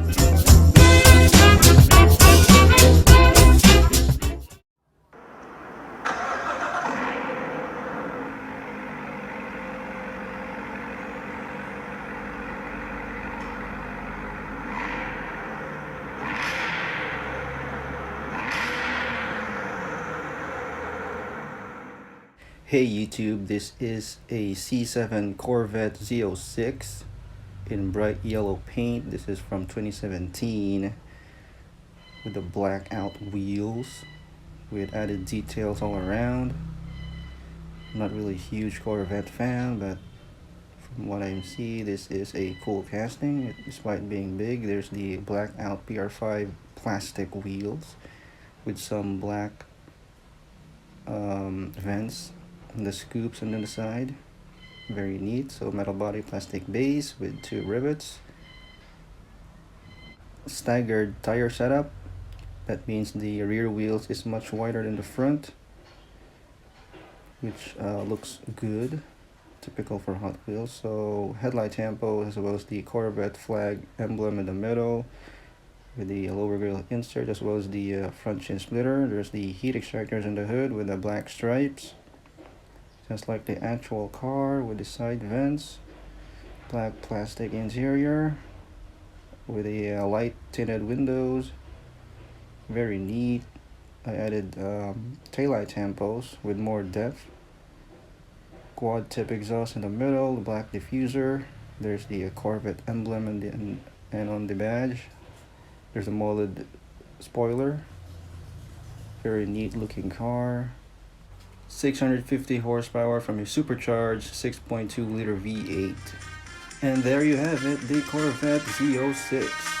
Hey YouTube, this is a C7 Corvette Z06 in bright yellow paint. This is from 2017 with the black out wheels with added details all around. I'm not really a huge Corvette fan, but from what I see, this is a cool casting. Despite being big, there's the black out PR5 plastic wheels with some black vents and the scoops on the side. Very neat. So metal body, plastic base with 2 rivets. Staggered tire setup. That means the rear wheels is much wider than the front, which looks good, typical for Hot Wheels. So headlight tempo as well as the Corvette flag emblem in the middle with the lower grille insert, as well as the front chin splitter. There's the heat extractors in the hood with the black stripes, just like the actual car, with the side vents. Black plastic interior with the light tinted windows. Very neat. I added taillight tampos with more depth. Quad tip exhaust in the middle, the black diffuser. There's the Corvette emblem and on the badge. There's a molded spoiler. Very neat looking car. 650 horsepower from a supercharged 6.2 liter V8. And there you have it, the Corvette Z06.